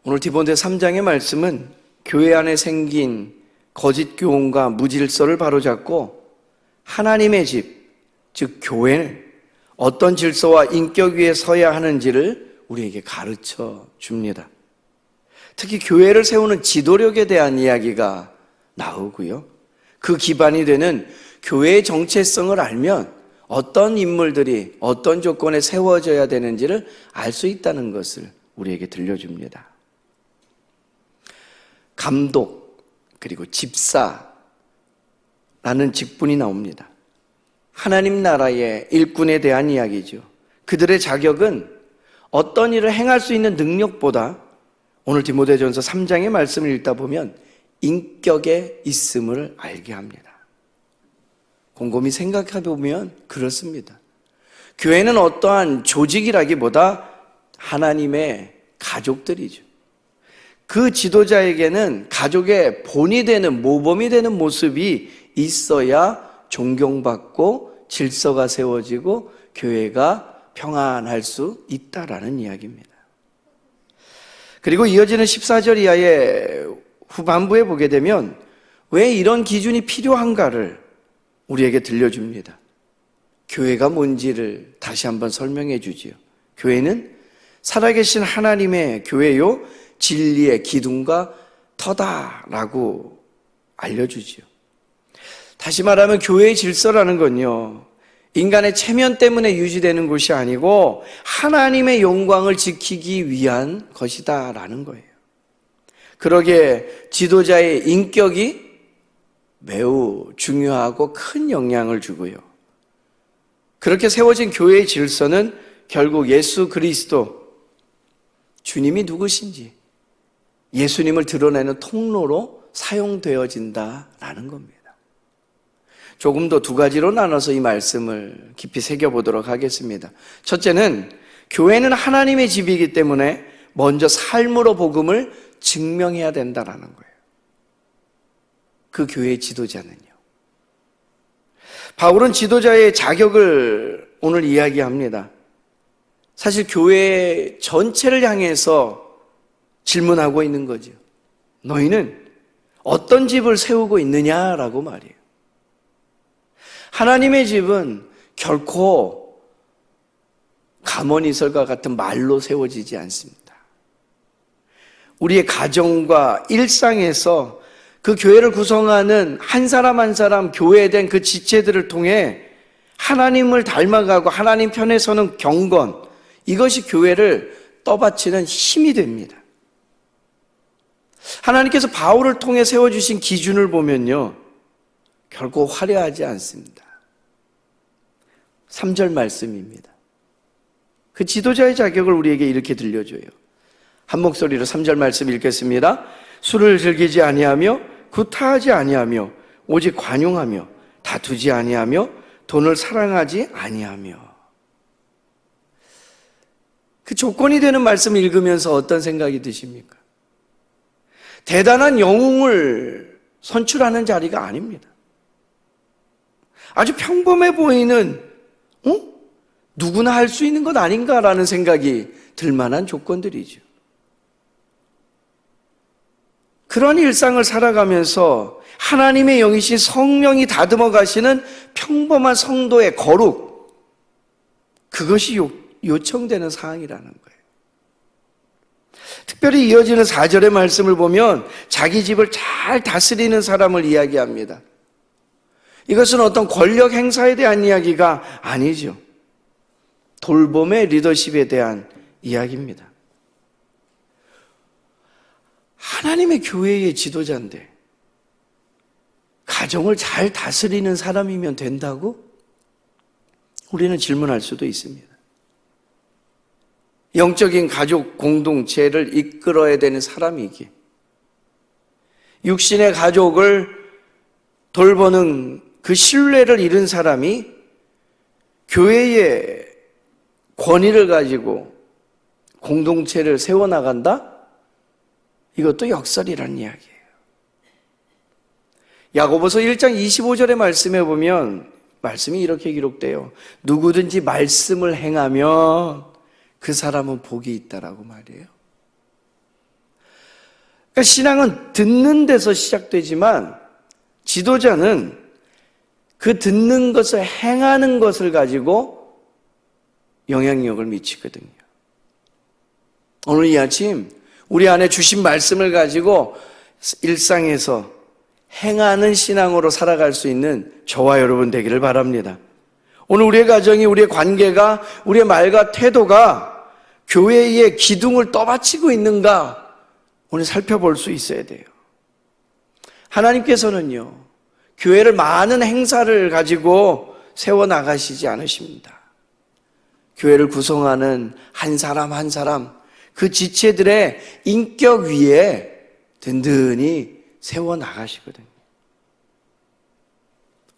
오늘 디모데 3장의 말씀은 교회 안에 생긴 거짓 교훈과 무질서를 바로잡고 하나님의 집, 즉 교회는 어떤 질서와 인격 위에 서야 하는지를 우리에게 가르쳐 줍니다. 특히 교회를 세우는 지도력에 대한 이야기가 나오고요. 그 기반이 되는 교회의 정체성을 알면 어떤 인물들이 어떤 조건에 세워져야 되는지를 알 수 있다는 것을 우리에게 들려줍니다. 감독 그리고 집사라는 직분이 나옵니다. 하나님 나라의 일꾼에 대한 이야기죠. 그들의 자격은 어떤 일을 행할 수 있는 능력보다 오늘 디모데전서 3장의 말씀을 읽다 보면 인격에 있음을 알게 합니다. 곰곰이 생각해 보면 그렇습니다. 교회는 어떠한 조직이라기보다 하나님의 가족들이죠. 그 지도자에게는 가족의 본이 되는 모범이 되는 모습이 있어야 존경받고 질서가 세워지고 교회가 평안할 수 있다라는 이야기입니다. 그리고 이어지는 14절 이하의 후반부에 보게 되면 왜 이런 기준이 필요한가를 우리에게 들려줍니다. 교회가 뭔지를 다시 한번 설명해 주지요. 교회는 살아계신 하나님의 교회요 진리의 기둥과 터다라고 알려주지요. 다시 말하면 교회의 질서라는 건요, 인간의 체면 때문에 유지되는 것이 아니고 하나님의 영광을 지키기 위한 것이다라는 거예요. 그러기에 지도자의 인격이 매우 중요하고 큰 영향을 주고요. 그렇게 세워진 교회의 질서는 결국 예수 그리스도, 주님이 누구신지 예수님을 드러내는 통로로 사용되어진다라는 겁니다. 조금 더 두 가지로 나눠서 이 말씀을 깊이 새겨보도록 하겠습니다. 첫째는 교회는 하나님의 집이기 때문에 먼저 삶으로 복음을 증명해야 된다라는 거예요. 그 교회의 지도자는요. 바울은 지도자의 자격을 오늘 이야기합니다. 사실 교회 전체를 향해서 질문하고 있는 거죠. 너희는 어떤 집을 세우고 있느냐라고 말이에요. 하나님의 집은 결코 가머니설과 같은 말로 세워지지 않습니다. 우리의 가정과 일상에서 그 교회를 구성하는 한 사람 한 사람 교회된 그 지체들을 통해 하나님을 닮아가고 하나님 편에 서는 경건, 이것이 교회를 떠받치는 힘이 됩니다. 하나님께서 바울을 통해 세워주신 기준을 보면요, 결코 화려하지 않습니다. 3절 말씀입니다. 그 지도자의 자격을 우리에게 이렇게 들려줘요. 한 목소리로 3절 말씀 읽겠습니다. 술을 즐기지 아니하며 구타하지 아니하며 오직 관용하며 다투지 아니하며 돈을 사랑하지 아니하며. 그 조건이 되는 말씀을 읽으면서 어떤 생각이 드십니까? 대단한 영웅을 선출하는 자리가 아닙니다. 아주 평범해 보이는, 누구나 할 수 있는 것 아닌가라는 생각이 들 만한 조건들이죠. 그런 일상을 살아가면서 하나님의 영이신 성령이 다듬어 가시는 평범한 성도의 거룩, 그것이 요청되는 사항이라는 거예요. 특별히 이어지는 4절의 말씀을 보면 자기 집을 잘 다스리는 사람을 이야기합니다. 이것은 어떤 권력 행사에 대한 이야기가 아니죠. 돌봄의 리더십에 대한 이야기입니다. 하나님의 교회의 지도자인데 가정을 잘 다스리는 사람이면 된다고? 우리는 질문할 수도 있습니다. 영적인 가족 공동체를 이끌어야 되는 사람이기에 육신의 가족을 돌보는 그 신뢰를 잃은 사람이 교회의 권위를 가지고 공동체를 세워나간다? 이것도 역설이라는 이야기예요. 야고보서 1장 25절의 말씀에 보면 말씀이 이렇게 기록돼요. 누구든지 말씀을 행하면 그 사람은 복이 있다라고 말이에요. 그러니까 신앙은 듣는 데서 시작되지만 지도자는 그 듣는 것을 행하는 것을 가지고 영향력을 미치거든요. 오늘 이 아침 우리 안에 주신 말씀을 가지고 일상에서 행하는 신앙으로 살아갈 수 있는 저와 여러분 되기를 바랍니다. 오늘 우리의 가정이, 우리의 관계가, 우리의 말과 태도가 교회의 기둥을 떠받치고 있는가 오늘 살펴볼 수 있어야 돼요. 하나님께서는요, 교회를 많은 행사를 가지고 세워나가시지 않으십니다. 교회를 구성하는 한 사람 한 사람, 그 지체들의 인격 위에 든든히 세워나가시거든요.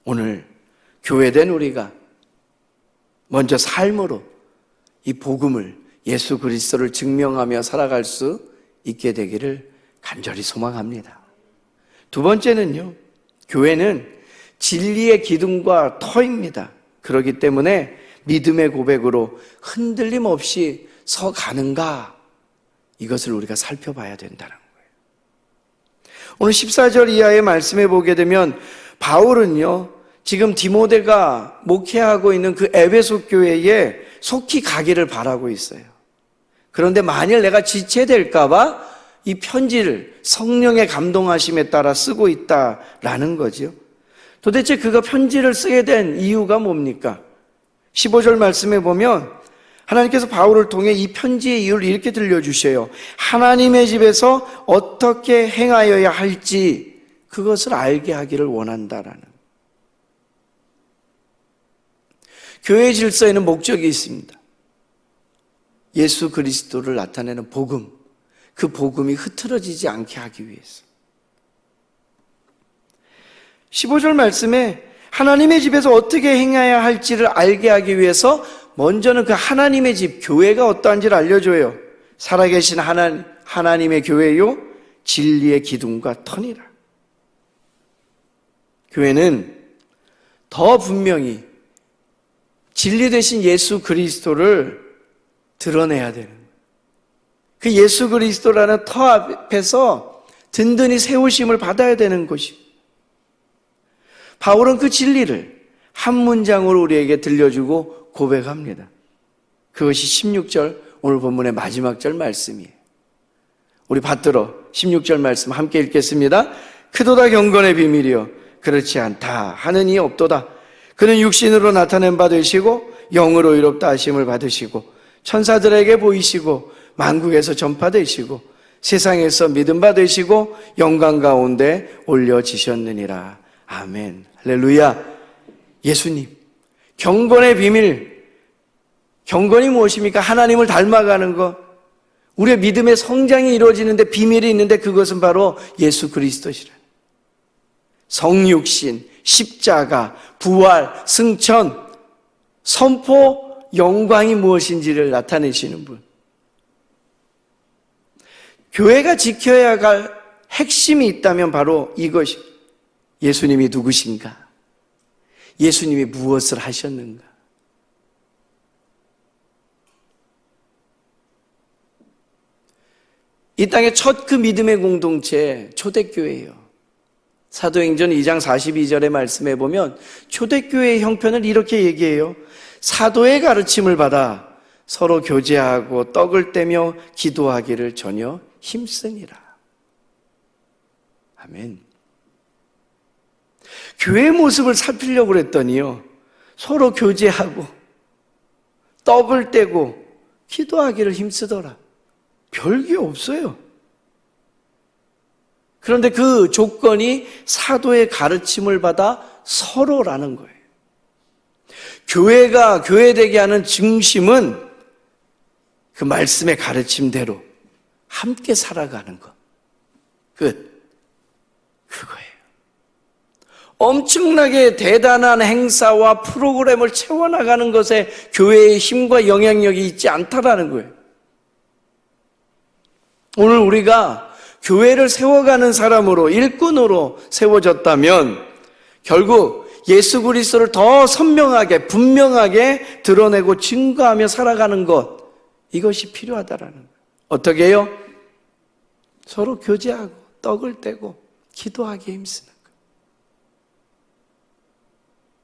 오늘 교회된 우리가 먼저 삶으로 이 복음을, 예수 그리스도를 증명하며 살아갈 수 있게 되기를 간절히 소망합니다. 두 번째는요, 교회는 진리의 기둥과 터입니다. 그렇기 때문에 믿음의 고백으로 흔들림 없이 서 가는가, 이것을 우리가 살펴봐야 된다는 거예요. 오늘 14절 이하의 말씀에 보게 되면 바울은요, 지금 디모데가 목회하고 있는 그 에베소 교회에 속히 가기를 바라고 있어요. 그런데 만일 내가 지체될까 봐 이 편지를 성령의 감동하심에 따라 쓰고 있다라는 거죠. 도대체 그가 편지를 쓰게 된 이유가 뭡니까? 15절 말씀에 보면 하나님께서 바울을 통해 이 편지의 이유를 이렇게 들려주셔요. 하나님의 집에서 어떻게 행하여야 할지 그것을 알게 하기를 원한다라는. 교회 질서에는 목적이 있습니다. 예수 그리스도를 나타내는 복음, 그 복음이 흐트러지지 않게 하기 위해서. 15절 말씀에 하나님의 집에서 어떻게 행해야 할지를 알게 하기 위해서 먼저는 그 하나님의 집, 교회가 어떠한지를 알려줘요. 살아계신 하나님의 교회요, 진리의 기둥과 터니라. 교회는 더 분명히 진리 되신 예수 그리스도를 드러내야 되는 거예요. 그 예수 그리스도라는 터 앞에서 든든히 세우심을 받아야 되는 것이. 바울은 그 진리를 한 문장으로 우리에게 들려주고 고백합니다. 그것이 16절 오늘 본문의 마지막 절 말씀이에요. 우리 받들어 16절 말씀 함께 읽겠습니다. 크도다 경건의 비밀이요 그렇지 않다 하는 이 없도다. 그는 육신으로 나타낸 바 되시고 영으로 의롭다 하심을 받으시고 천사들에게 보이시고 만국에서 전파되시고 세상에서 믿음 받으시고 영광 가운데 올려지셨느니라. 아멘. 할렐루야. 예수님, 경건의 비밀, 경건이 무엇입니까? 하나님을 닮아가는 것. 우리의 믿음의 성장이 이루어지는데 비밀이 있는데 그것은 바로 예수 그리스도시라. 성육신, 십자가, 부활, 승천, 선포, 영광이 무엇인지를 나타내시는 분. 교회가 지켜야 할 핵심이 있다면 바로 이것이, 예수님이 누구신가? 예수님이 무엇을 하셨는가? 이 땅의 첫 그 믿음의 공동체, 초대교회예요. 사도행전 2장 42절의 말씀에 보면 초대교회의 형편을 이렇게 얘기해요. 사도의 가르침을 받아 서로 교제하고 떡을 떼며 기도하기를 전혀 힘쓰니라. 아멘. 교회의 모습을 살피려고 그랬더니요, 서로 교제하고 떡을 떼고 기도하기를 힘쓰더라. 별게 없어요. 그런데 그 조건이 사도의 가르침을 받아 서로라는 거예요. 교회가 교회되게 하는 중심은 그 말씀의 가르침대로 함께 살아가는 것. 끝. 그거예요. 엄청나게 대단한 행사와 프로그램을 채워나가는 것에 교회의 힘과 영향력이 있지 않다라는 거예요. 오늘 우리가 교회를 세워가는 사람으로, 일꾼으로 세워졌다면 결국 예수 그리스도를 더 선명하게, 분명하게 드러내고 증거하며 살아가는 것, 이것이 필요하다라는 거예요. 어떻게 해요? 서로 교제하고 떡을 떼고 기도하기에 힘쓰는 거예요.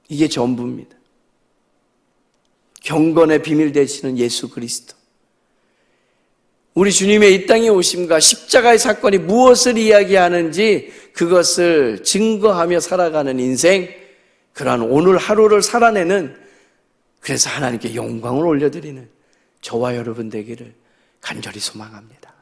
이게 전부입니다. 경건의 비밀 되시는 예수 그리스도, 우리 주님의 이 땅에 오심과 십자가의 사건이 무엇을 이야기하는지 그것을 증거하며 살아가는 인생, 그러한 오늘 하루를 살아내는, 그래서 하나님께 영광을 올려드리는 저와 여러분 되기를 간절히 소망합니다.